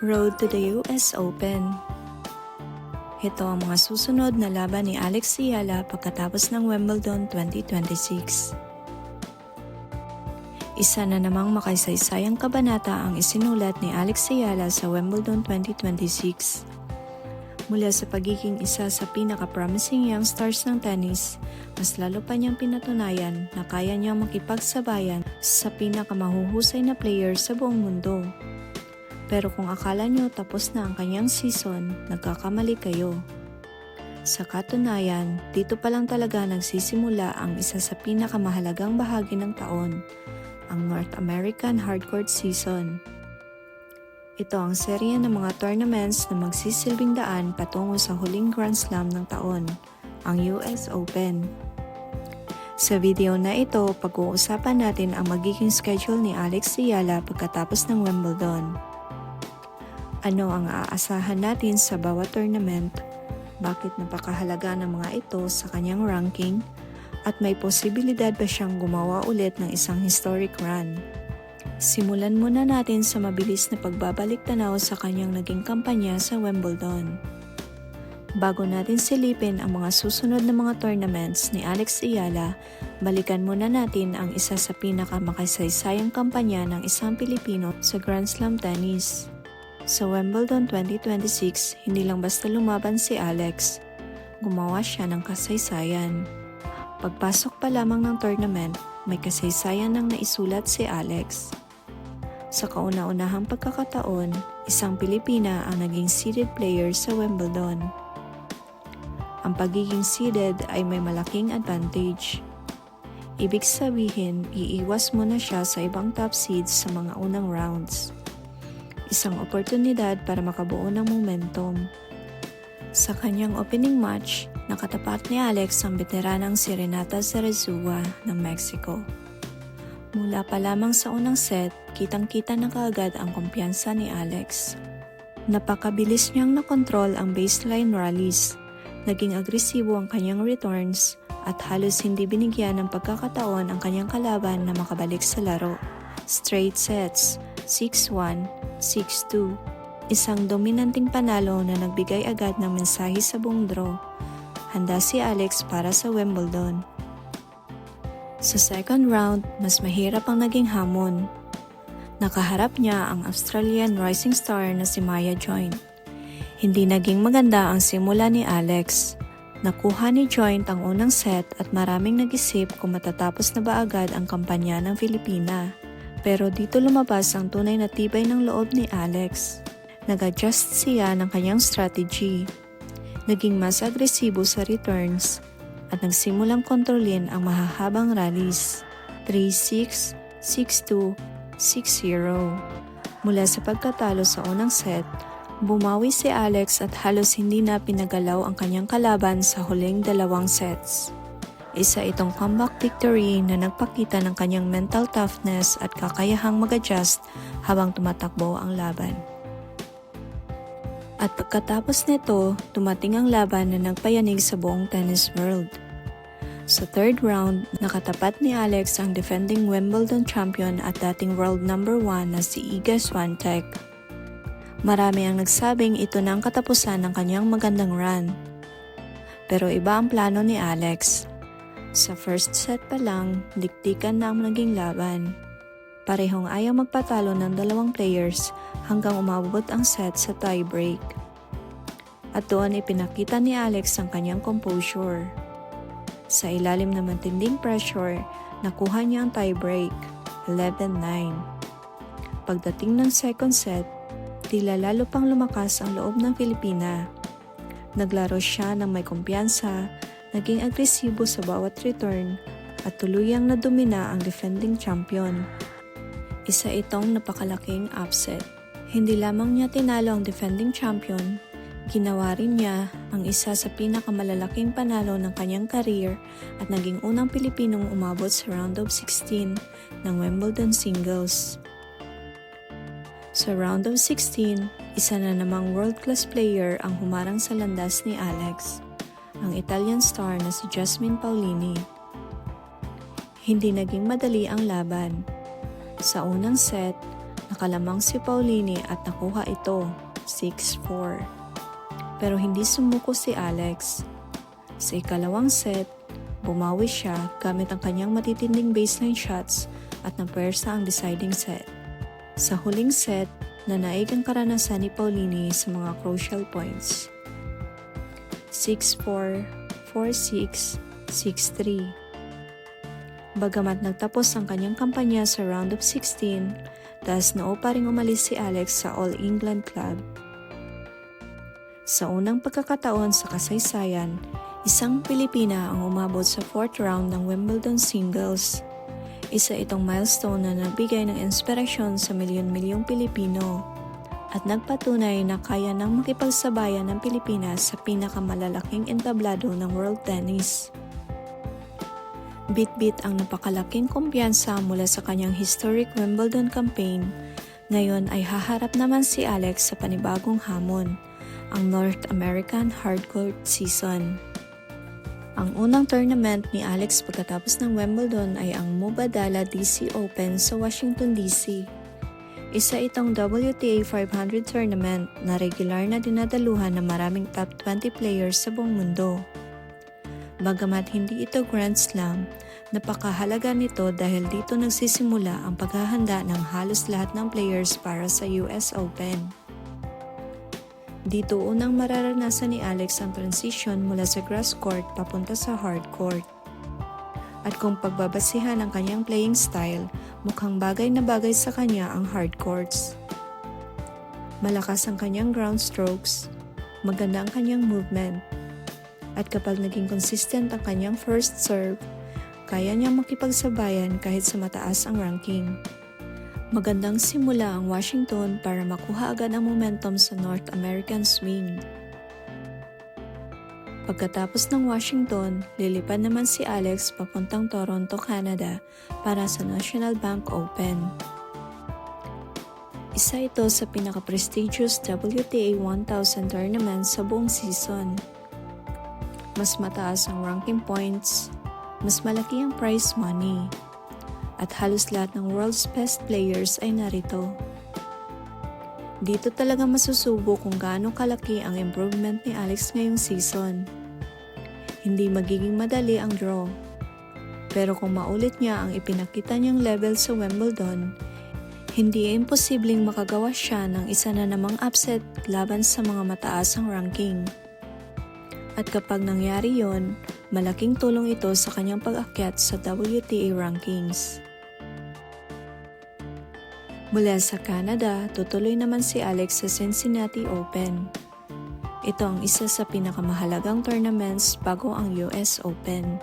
Road to the US Open. Ito ang mga susunod na laban ni Alex Ziyala pagkatapos ng Wimbledon 2026. Isa na namang makasaysayang kabanata ang isinulat ni Alex Ziyala sa Wimbledon 2026. Mula sa pagiging isa sa pinaka-promising young stars ng tennis, mas lalo pa niyang pinatunayan na kaya niyang makipagsabayan sa pinakamahuhusay na player sa buong mundo. Pero kung akala nyo tapos na ang kanyang season, nagkakamali kayo. Sa katunayan, dito pa lang talaga nagsisimula ang isa sa pinakamahalagang bahagi ng taon, ang North American Hardcourt Season. Ito ang serye ng mga tournaments na magsisilbing daan patungo sa huling Grand Slam ng taon, ang US Open. Sa video na ito, pag-uusapan natin ang magiging schedule ni Alex Ziyala pagkatapos ng Wimbledon. Ano ang aasahan natin sa bawat tournament? Bakit napakahalaga ng mga ito sa kanyang ranking? At may posibilidad ba siyang gumawa ulit ng isang historic run? Simulan muna natin sa mabilis na pagbabalik tanaw sa kanyang naging kampanya sa Wimbledon. Bago natin silipin ang mga susunod na mga tournaments ni Alex Ziyala, balikan muna natin ang isa sa pinakamakasaysayang kampanya ng isang Pilipino sa Grand Slam tennis. Sa Wimbledon 2026, hindi lang basta lumaban si Alex, gumawa siya ng kasaysayan. Pagpasok pa lamang ng tournament, may kasaysayan nang naisulat si Alex. Sa kauna-unahang pagkakataon, isang Pilipina ang naging seeded player sa Wimbledon. Ang pagiging seeded ay may malaking advantage. Ibig sabihin, iiwas muna siya sa ibang top seeds sa mga unang rounds. Isang oportunidad para makabuo ng momentum. Sa kanyang opening match, nakatapat ni Alex ang veteranang si Renata Zarazua ng Mexico. Mula pa lamang sa unang set, kitang-kita na kaagad ang kumpiyansa ni Alex. Napakabilis niyang nakontrol ang baseline rallies, naging agresibo ang kanyang returns, at halos hindi binigyan ng pagkakataon ang kanyang kalaban na makabalik sa laro. Straight sets, 6-1, 6-2. Isang dominanting panalo na nagbigay agad ng mensahe sa buong draw. Handa si Alex para sa Wimbledon. Sa second round, mas mahirap ang naging hamon. Nakaharap niya ang Australian rising star na si Maya Joint. Hindi naging maganda ang simula ni Alex. Nakuha ni Joint ang unang set at maraming nag-isip kung matatapos na ba agad ang kampanya ng Filipina. Pero dito lumabas ang tunay na tibay ng loob ni Alex. Nag-adjust siya ng kanyang strategy. Naging mas agresibo sa returns at nagsimulang kontrolin ang mahahabang rallies. 3-6, 6-2, 6-0. Mula sa pagkatalo sa unang set, bumawi si Alex at halos hindi na pinagalaw ang kanyang kalaban sa huling dalawang sets. Isa itong comeback victory na nagpakita ng kanyang mental toughness at kakayahang mag-adjust habang tumatakbo ang laban. At pagkatapos nito, dumating ang laban na nagpayanig sa buong tennis world. Sa third round, nakatapat ni Alex ang defending Wimbledon champion at dating world number 1 na si Iga Swiatek. Marami ang nagsabing ito na ang katapusan ng kanyang magandang run. Pero iba ang plano ni Alex. Sa first set pa lang, diktikan na ang naging laban. Parehong ayaw magpatalo ng dalawang players hanggang umabot ang set sa tiebreak. At doon ipinakita ni Alex ang kanyang composure. Sa ilalim ng matinding pressure, nakuha niya ang tiebreak, 11-9. Pagdating ng second set, tila lalo pang lumakas ang loob ng Filipina. Naglaro siya ng may kumpiyansa, naging agresibo sa bawat return at tuluyang nadomina ang defending champion. Isa itong napakalaking upset. Hindi lamang niya tinalo ang defending champion, ginawa rin niya ang isa sa pinakamalalaking panalo ng kanyang career at naging unang Pilipinong umabot sa round of 16 ng Wimbledon singles. Sa round of 16, isa na namang world-class player ang humarang sa landas ni Alex, ang Italian star na si Jasmine Paolini. Hindi naging madali ang laban. Sa unang set, Nakalamang si Paulini at nakuha ito, 6-4. Pero hindi sumuko si Alex. Sa ikalawang set, bumawi siya gamit ang kanyang matitinding baseline shots at napuwersa ang deciding set. Sa huling set, nanaig ang karanasan ni Paulini sa mga crucial points. 6-4, 4-6, 6-3. Bagamat nagtapos ang kanyang kampanya sa round of 16, dahil noo pa ring umalis si Alex sa All England Club. Sa unang pagkakataon sa kasaysayan, isang Pilipina ang umabot sa 4th round ng Wimbledon Singles. Isa itong milestone na nagbigay ng inspirasyon sa milyon-milyong Pilipino at nagpatunay na kaya nang makipagsabayan ng Pilipinas sa pinakamalalaking entablado ng world tennis. Bit-bit ang napakalaking kumpiyansa mula sa kanyang historic Wimbledon campaign. Ngayon ay haharap naman si Alex sa panibagong hamon, ang North American Hardcourt Season. Ang unang tournament ni Alex pagkatapos ng Wimbledon ay ang Mubadala DC Open sa Washington DC. Isa itong WTA 500 tournament na regular na dinadaluhan ng maraming top 20 players sa buong mundo. Bagamat hindi ito Grand Slam, napakahalaga nito dahil dito nagsisimula ang paghahanda ng halos lahat ng players para sa US Open. Dito unang mararanasan ni Alex ang transition mula sa grass court papunta sa hard court. At kung pagbabasihan ang kanyang playing style, mukhang bagay na bagay sa kanya ang hard courts. Malakas ang kanyang ground strokes, maganda ang kanyang movement, at kapag naging consistent ang kanyang first serve, kaya niyang makipagsabayan kahit sa mataas ang ranking. Magandang simula ang Washington para makuha agad ang momentum sa North American swing. Pagkatapos ng Washington, lilipad naman si Alex papuntang Toronto, Canada para sa National Bank Open. Isa ito sa pinaka-prestigious WTA 1000 tournament sa buong season. Mas mataas ang ranking points, mas malaki ang prize money, at halos lahat ng world's best players ay narito. Dito talaga masusubo kung gaano kalaki ang improvement ni Alex ngayong season. Hindi magiging madali ang draw, pero kung maulit niya ang ipinakita niyang level sa Wimbledon, hindi imposibleng makagawa siya ng isa na namang upset laban sa mga mataas ang ranking. At kapag nangyari yon, malaking tulong ito sa kanyang pag-akyat sa WTA rankings. Mula sa Canada, tutuloy naman si Alex sa Cincinnati Open. Ito ang isa sa pinakamahalagang tournaments bago ang US Open.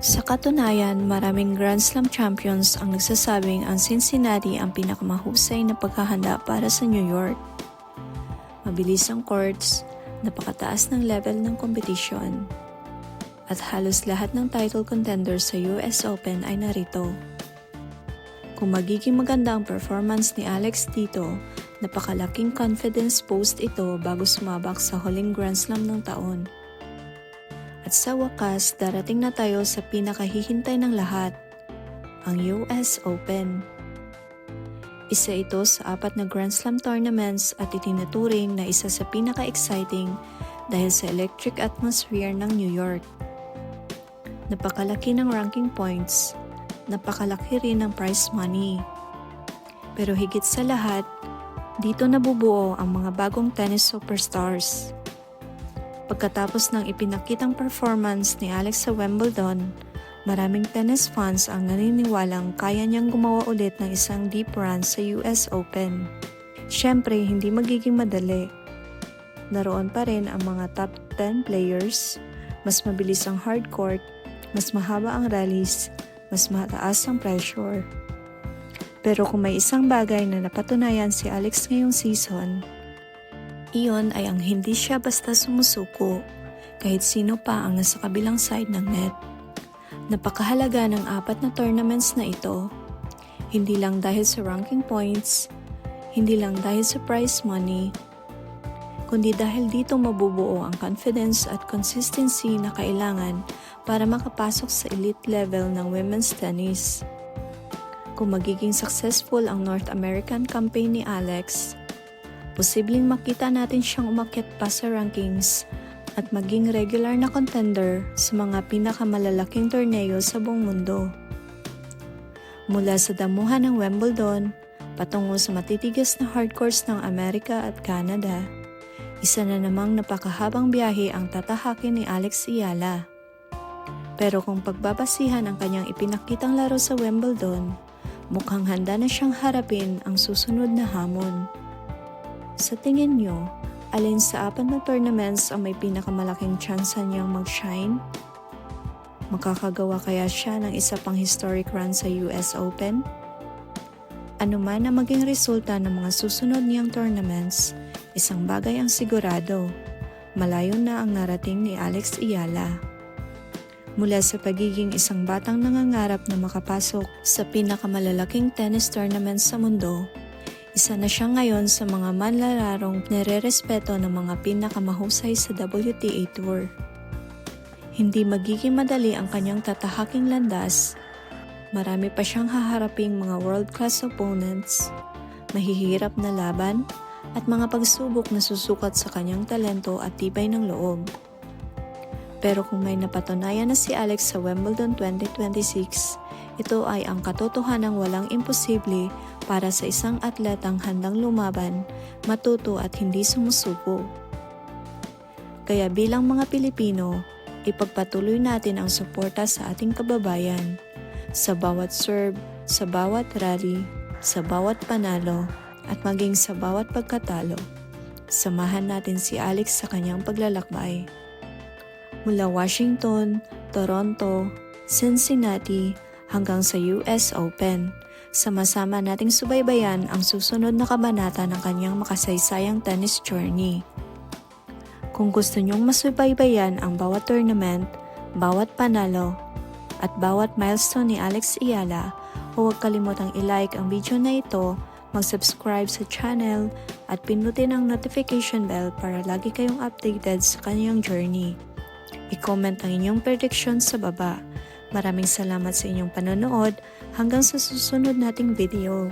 Sa katunayan, maraming Grand Slam champions ang nagsasabing ang Cincinnati ang pinakamahusay na paghahanda para sa New York. Mabilis ang courts, napakataas ng level ng kompetisyon, at halos lahat ng title contenders sa US Open ay narito. Kung magiging maganda ang performance ni Alex dito, napakalaking confidence boost ito bago sumabak sa huling Grand Slam ng taon. At sa wakas, darating na tayo sa pinakahihintay ng lahat, ang US Open. Isa ito sa 4 na Grand Slam tournaments at itinuturing na isa sa pinaka-exciting dahil sa electric atmosphere ng New York. Napakalaki ng ranking points, napakalaki rin ng prize money. Pero higit sa lahat, dito nabubuo ang mga bagong tennis superstars. Pagkatapos ng ipinakitang performance ni Alex sa Wimbledon, maraming tennis fans ang naniniwalang kaya niyang gumawa ulit ng isang deep run sa US Open. Siyempre, hindi magiging madali. Naroon pa rin ang mga top 10 players, mas mabilis ang hard court, mas mahaba ang rallies, mas mataas ang pressure. Pero kung may isang bagay na napatunayan si Alex ngayong season, iyon ay ang hindi siya basta sumusuko kahit sino pa ang nasa kabilang side ng net. Napakahalaga ng 4 na tournaments na ito, hindi lang dahil sa ranking points, hindi lang dahil sa prize money, kundi dahil dito mabubuo ang confidence at consistency na kailangan para makapasok sa elite level ng women's tennis. Kung magiging successful ang North American campaign ni Alex, posibleng makita natin siyang umakyat pa sa rankings at maging regular na contender sa mga pinakamalalaking torneo sa buong mundo. Mula sa damuhan ng Wimbledon, patungo sa matitigas na hardcourts ng Amerika at Canada, isa na namang napakahabang biyahe ang tatahakin ni Alex Eala. Pero kung pagbabasihan ang kanyang ipinakitang laro sa Wimbledon, mukhang handa na siyang harapin ang susunod na hamon. Sa tingin nyo, alin sa 4 na tournaments ang may pinakamalaking tsansa niyang mag-shine? Makakagawa kaya siya ng isa pang historic run sa US Open? Ano man ang maging resulta ng mga susunod niyang tournaments, isang bagay ang sigurado, malayo na ang narating ni Alex Eala. Mula sa pagiging isang batang nangangarap na makapasok sa pinakamalalaking tennis tournaments sa mundo, isa na siya ngayon sa mga manlararong nire-respeto ng mga pinakamahusay sa WTA Tour. Hindi magiging madali ang kanyang tatahaking landas. Marami pa siyang haharaping mga world-class opponents, mahihirap na laban, at mga pagsubok na susukat sa kanyang talento at tibay ng loob. Pero kung may napatunayan na si Alex sa Wimbledon 2026, ito ay ang katotohanang walang imposible para sa isang atletang handang lumaban, matuto at hindi sumusuko. Kaya bilang mga Pilipino, ipagpatuloy natin ang suporta sa ating kababayan. Sa bawat serve, sa bawat rally, sa bawat panalo, at maging sa bawat pagkatalo. Samahan natin si Alex sa kanyang paglalakbay. Mula Washington, Toronto, Cincinnati, hanggang sa US Open, sama-sama nating subaybayan ang susunod na kabanata ng kanyang makasaysayang tennis journey. Kung gusto nyong masubaybayan ang bawat tournament, bawat panalo, at bawat milestone ni Alex Eala, huwag kalimutang i-like ang video na ito, mag-subscribe sa channel, at pindutin ang notification bell para lagi kayong updated sa kanyang journey. I-comment ang inyong prediction sa baba. Maraming salamat sa inyong panonood. Hanggang sa susunod nating video.